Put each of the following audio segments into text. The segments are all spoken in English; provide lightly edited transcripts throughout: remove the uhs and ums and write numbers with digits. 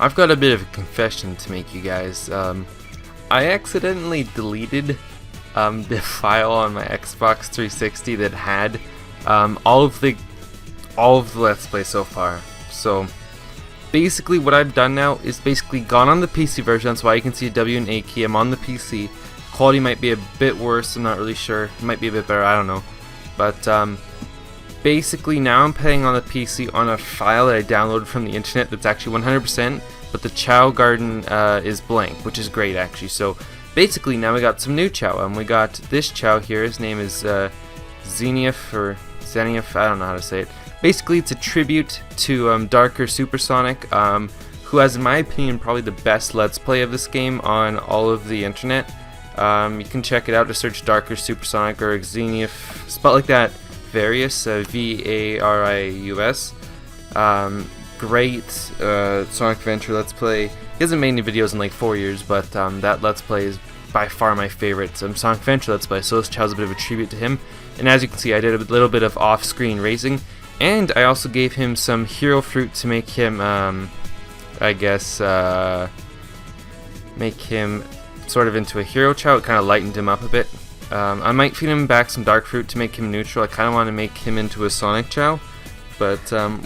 I've got a bit of a confession to make, you guys. I accidentally deleted the file on my Xbox 360 that had all of the Let's Play so far. So basically what I've done now is basically gone on the PC version. That's why you can see a W and A key. I'm on the PC. Quality might be a bit worse, I'm not really sure. It might be a bit better, I don't know. But basically now I'm playing on the PC on a file that I downloaded from the internet that's actually 100%, but the Chao garden is blank, which is great actually. So basically now we got some new Chao, and we got this Chao here. His name is Zenith, or Zenith, I don't know how to say it. Basically it's a tribute to Darker Supersonic, who has, in my opinion, probably the best Let's Play of this game on all of the internet. You can check it out, to search Darker Supersonic or Zenith, spelled like that, Various, V-A-R-I-U-S. Great Sonic Adventure Let's Play. He hasn't made any videos in like 4 years, but that Let's Play is by far my favorite Sonic Adventure Let's Play, so this Chao's a bit of a tribute to him. And as you can see, I did a little bit of off-screen racing, and I also gave him some hero fruit to make him, I guess, make him sort of into a hero Chao. It kind of lightened him up a bit. I might feed him back some dark fruit to make him neutral. I kind of want to make him into a Sonic Chao, but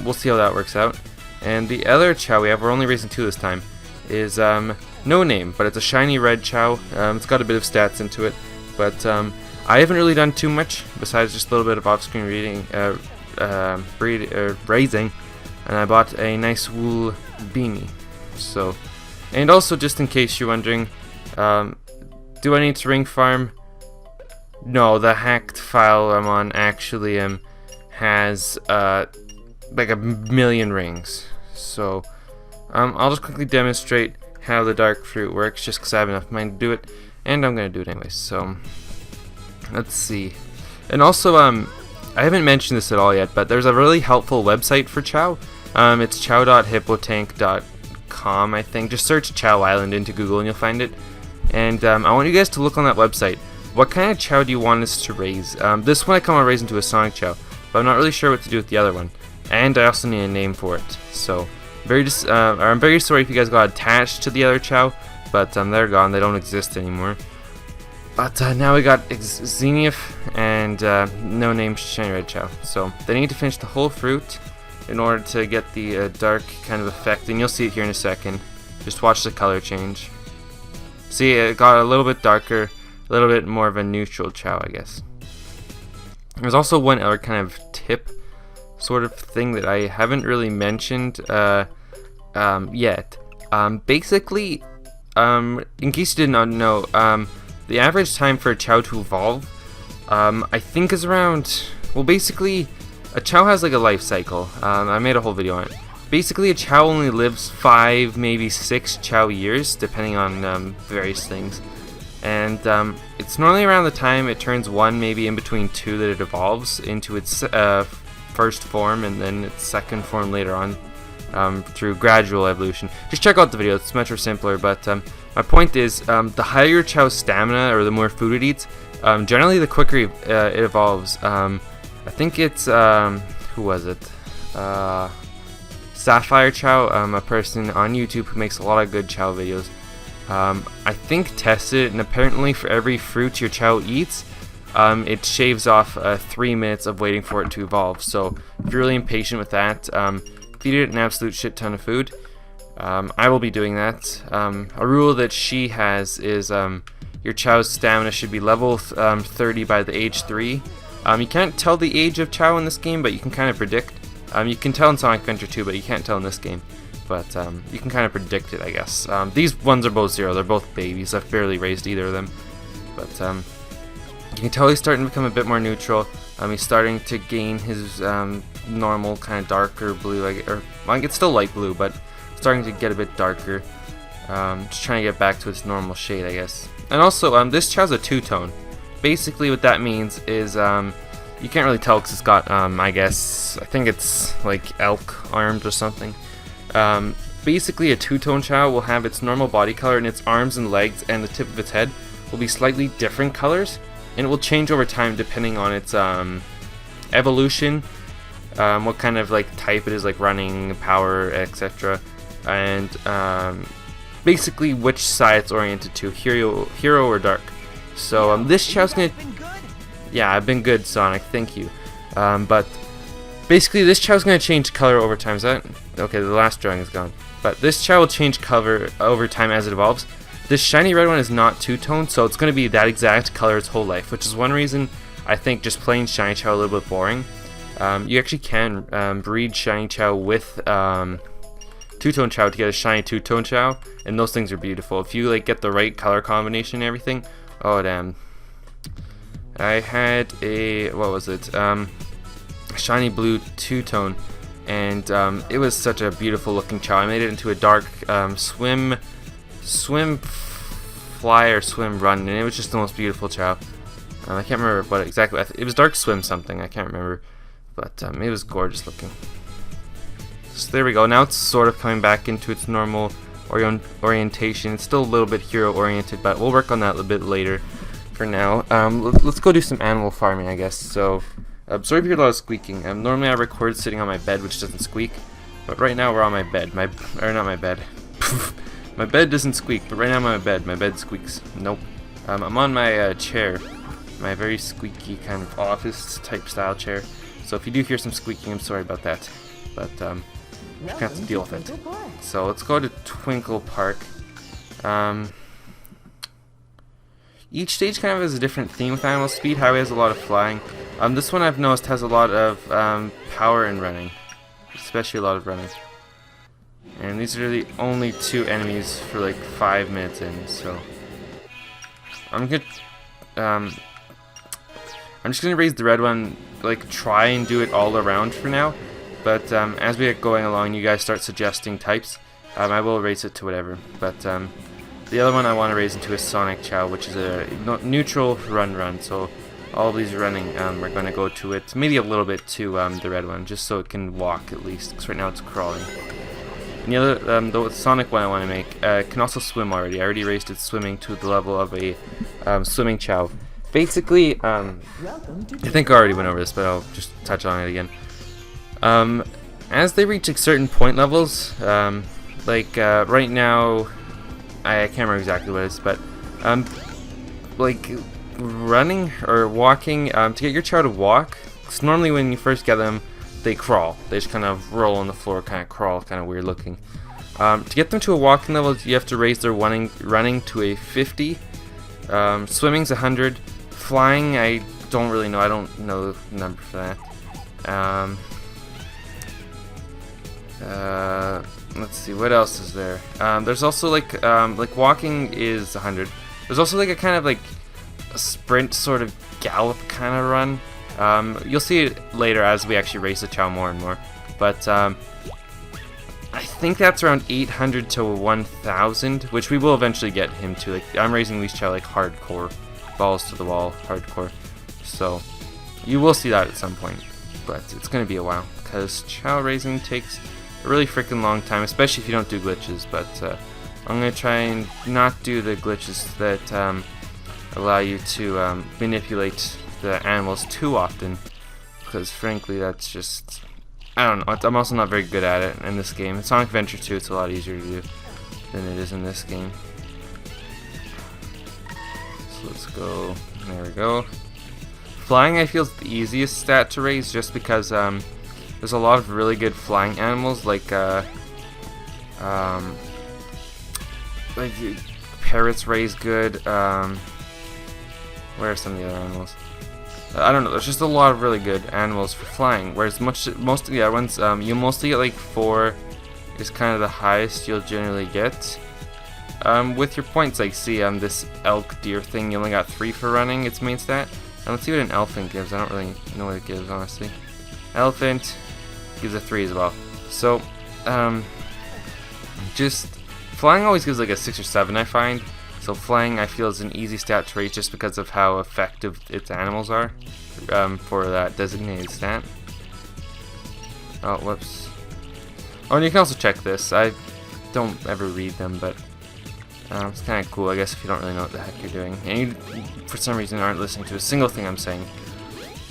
we'll see how that works out. And the other Chao we have, we're only racing 2 this time, is no name, but it's a shiny red Chao. It's got a bit of stats into it, but I haven't really done too much besides just a little bit of off-screen raising, and I bought a nice wool beanie. So, and also just in case you're wondering, do I need to ring farm? No, the hacked file I'm on actually has like a million rings. So I'll just quickly demonstrate how the dark fruit works, just because I have enough mind to do it, and I'm gonna do it anyway. So let's see. And also I haven't mentioned this at all yet, but there's a really helpful website for Chao. It's chao.hippotank.com, I think. Just search Chao Island into Google and you'll find it. And I want you guys to look on that website. What kind of Chao do you want us to raise? This one I kind of raise into a Sonic Chao, but I'm not really sure what to do with the other one. And I also need a name for it. So I'm very sorry if you guys got attached to the other Chao, but they're gone. They don't exist anymore. But now we got Zenith and no name shiny red Chao. So they need to finish the whole fruit in order to get the dark kind of effect, and you'll see it here in a second. Just watch the color change. See, it got a little bit darker, a little bit more of a neutral Chao, I guess. There's also one other kind of tip sort of thing that I haven't really mentioned yet. Basically, in case you did not know, the average time for a Chao to evolve, I think is around, well, basically, a Chao has like a life cycle. I made a whole video on it. Basically, a Chao only lives 5, maybe 6 Chao years, depending on various things. And it's normally around the time it turns 1, maybe in between 2, that it evolves into its first form, and then its second form later on through gradual evolution. Just check out the video, it's much more simpler, but my point is, the higher your Chao's stamina, or the more food it eats, generally the quicker it evolves. I think it's, who was it? Sapphire Chao, a person on YouTube who makes a lot of good Chao videos. I think tested it, and apparently for every fruit your Chao eats, it shaves off 3 minutes of waiting for it to evolve. So if you're really impatient with that, feed it an absolute shit ton of food. I will be doing that. A rule that she has is your Chao's stamina should be level 30 by the age 3. You can't tell the age of Chao in this game, but you can kind of predict. You can tell in Sonic Adventure 2, but you can't tell in this game. But you can kind of predict it, I guess. These ones are both 0. They're both babies. I've barely raised either of them. But you can tell he's starting to become a bit more neutral. He's starting to gain his normal kind of darker blue, like it's still light blue, but starting to get a bit darker. Just trying to get back to its normal shade, I guess. And also, this Chao's a two-tone. Basically, what that means is you can't really tell because it's got, I think it's like elk arms or something. Basically, a two-tone Chao will have its normal body color, and its arms and legs and the tip of its head will be slightly different colors, and it will change over time depending on its evolution, what kind of like type it is, like running, power, etc. and basically which side it's oriented to, hero or dark. So this Chao's gonna, yeah, I've been good, Sonic, thank you. But basically this Chao's gonna change color over time. Is that okay? The last drawing is gone, but this Chao will change color over time as it evolves. This shiny red one is not two-tone, so it's gonna be that exact color its whole life, which is one reason I think just plain shiny Chao a little bit boring. You actually can breed shiny Chao with two-tone Chao to get a shiny two-tone Chao, and those things are beautiful. If you like get the right color combination and everything. Oh damn! I had a, what was it? Shiny blue two-tone, and it was such a beautiful looking Chao. I made it into a dark swim, fly or swim run, and it was just the most beautiful Chao. I can't remember what exactly. It was dark swim something. I can't remember, but it was gorgeous looking. So there we go. Now it's sort of coming back into its normal orientation. It's still a little bit hero oriented, but we'll work on that a little bit later. For now, let's go do some animal farming, I guess. So, sorry if you hear a lot of squeaking. Normally I record sitting on my bed, which doesn't squeak, but right now we're on my bed. Not my bed. My bed doesn't squeak, but right now I'm on my bed. My bed squeaks. Nope. I'm on my chair, my very squeaky kind of office type style chair. So if you do hear some squeaking, I'm sorry about that, but you're gonna have to deal with it. So let's go to Twinkle Park. Each stage kind of has a different theme with animal. Speed Highway has a lot of flying. This one I've noticed has a lot of power in running, especially a lot of running. And these are the only two enemies for like 5 minutes in. So I'm just gonna raise the red one, like try and do it all around for now. But as we get going along, you guys start suggesting types. I will raise it to whatever. But the other one I want to raise into a Sonic Chao, which is a neutral run. So all of these running, we're going to go to it, maybe a little bit to the red one, just so it can walk at least, because right now it's crawling. And the other, the Sonic one I want to make, can also swim already. I already raised its swimming to the level of a swimming Chao. Basically, I think I already went over this, but I'll just touch on it again. As they reach like, certain point levels, right now, I can't remember exactly what it is, but like running or walking, to get your Chao to walk, because normally when you first get them, they crawl. They just kind of roll on the floor, kind of crawl, kind of weird looking. To get them to a walking level, you have to raise their running to a 50. Swimming's 100. Flying, I don't really know. I don't know the number for that. Let's see, what else is there? There's also like walking is 100. There's also like a kind of like a sprint sort of gallop kind of run. You'll see it later as we actually race the Chao more and more. But I think that's around 800 to 1000, which we will eventually get him to. Like I'm raising these Chao like hardcore, balls to the wall, hardcore. So you will see that at some point, but it's gonna be a while because Chao raising takes a really freaking long time, especially if you don't do glitches. But I'm gonna try and not do the glitches that allow you to manipulate the animals too often, because frankly that's just, I don't know, I'm also not very good at it in this game. In Sonic Adventure 2 it's a lot easier to do than it is in this game. So let's go, there we go. Flying I feel is the easiest stat to raise, just because there's a lot of really good flying animals, like parrots raise good. Where are some of the other animals? I don't know, there's just a lot of really good animals for flying, whereas most of the other ones, you mostly get like 4 is kind of the highest you'll generally get. With your points, like see this elk deer thing, you only got 3 for running, its main stat. And let's see what an elephant gives. I don't really know what it gives, honestly. Elephant gives a 3 as well. So, just flying always gives like a 6 or 7, I find. So flying I feel is an easy stat to raise just because of how effective its animals are for that designated stat. Oh, whoops. Oh, and you can also check this. I don't ever read them, but it's kind of cool, I guess, if you don't really know what the heck you're doing. And you, for some reason, aren't listening to a single thing I'm saying.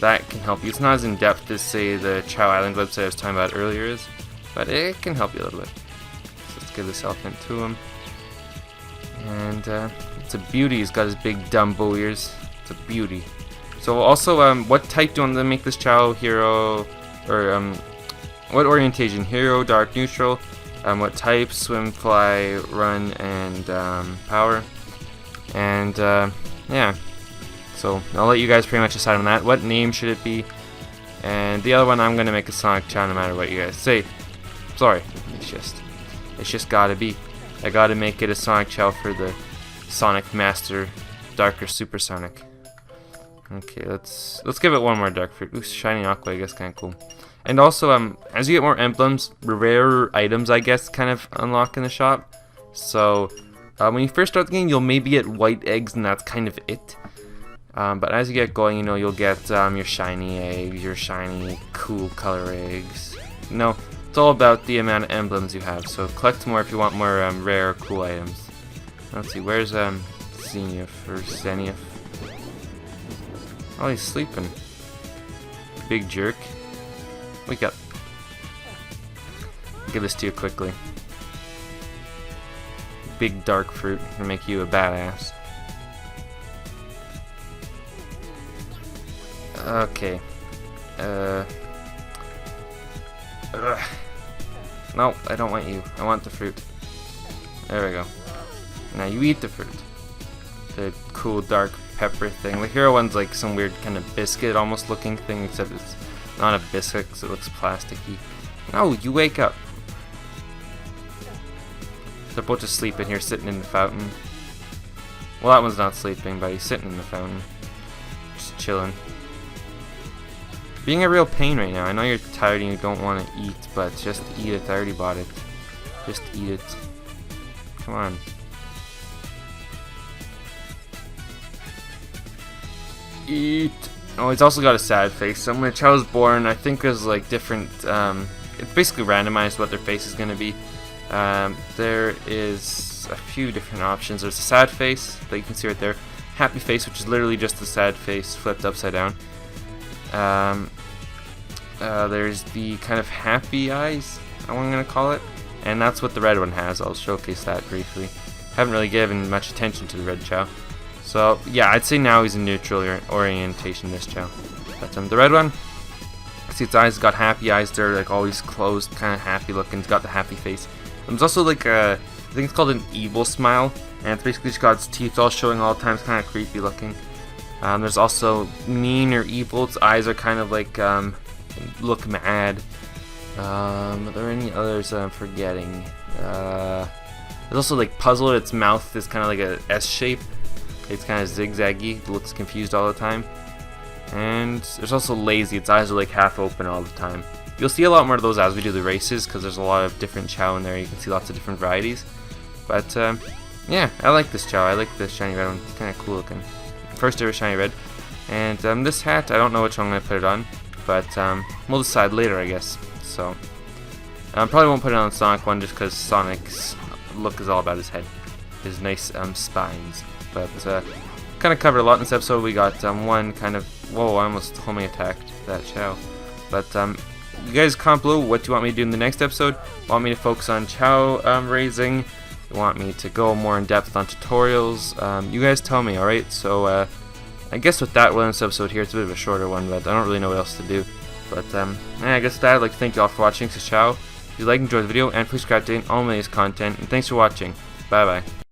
That can help you. It's not as in-depth as, say, the Chao Island website I was talking about earlier is, but it can help you a little bit. So let's give this elephant to him. And it's a beauty. He's got his big Dumbo ears. It's a beauty. So also, what type do you want to make this Chao? Hero, or what orientation? Hero, dark, neutral. What type? Swim, fly, run, and power. And yeah. So I'll let you guys pretty much decide on that. What name should it be? And the other one, I'm gonna make a Sonic Chao no matter what you guys say. Sorry, it's just gotta be. I gotta make it a Sonic Chao for the Sonic Master Darker Supersonic. Okay, let's give it one more dark fruit. Ooh, shiny aqua, I guess, kind of cool. And also, as you get more emblems, rarer items, I guess, kind of unlock in the shop. So when you first start the game, you'll maybe get white eggs, and that's kind of it. But as you get going, you know, you'll get your shiny eggs, your shiny cool color eggs. You know, it's all about the amount of emblems you have. So collect more if you want more rare, cool items. Let's see, where's Zenith or Zenith? Oh, he's sleeping. Big jerk. Wake up. Give this to you quickly. Big dark fruit can make you a badass. Okay. No, I don't want you. I want the fruit. There we go. Now you eat the fruit. The cool dark pepper thing. The hero one's like some weird kind of biscuit almost looking thing, except it's not a biscuit because it looks plasticky. No, you wake up. They're both just sleeping here, sitting in the fountain. Well, that one's not sleeping, but he's sitting in the fountain. Just chilling. Being a real pain right now. I know you're tired and you don't want to eat, but just eat it. I already bought it. Just eat it. Come on. Eat. Oh, he's also got a sad face. So when Chao's born, I think there's like different, it's basically randomized what their face is going to be. There is a few different options. There's a sad face that you can see right there. Happy face, which is literally just the sad face flipped upside down. There's the kind of happy eyes, I'm going to call it. And that's what the red one has. I'll showcase that briefly. Haven't really given much attention to the red Chao. So, yeah, I'd say now he's in neutral orientation, this Chao. But the red one, see its eyes got happy eyes. They're like always closed, kind of happy looking. It's got the happy face. There's also like I think it's called an evil smile. And it's basically just got its teeth all showing all the time. It's kind of creepy looking. There's also mean or evil. Its eyes are kind of like look mad. Are there any others that I'm forgetting? There's also like puzzle. Its mouth is kind of like a S shape. It's kind of zigzaggy. It looks confused all the time. And there's also lazy. Its eyes are like half open all the time. You'll see a lot more of those as we do the races because there's a lot of different Chao in there. You can see lots of different varieties. But yeah, I like this Chao. I like the shiny red one. It's kind of cool looking. First ever shiny red. And this hat, I don't know which one I'm going to put it on. But we'll decide later, I guess. So probably won't put it on the Sonic one just because Sonic's look is all about his head. His nice spines. But kind of covered a lot in this episode. We got one kind of... Whoa, I almost homing attacked that Chao. But you guys comment below what do you want me to do in the next episode. Want me to focus on Chao raising? You want me to go more in depth on tutorials? You guys tell me, alright? So I guess with that, we'll end this episode here. It's a bit of a shorter one, but I don't really know what else to do. But yeah, I guess with that, I'd like to thank you all for watching. So Chao, if you like and enjoyed the video, and please subscribe to all my latest content. And thanks for watching. Bye bye.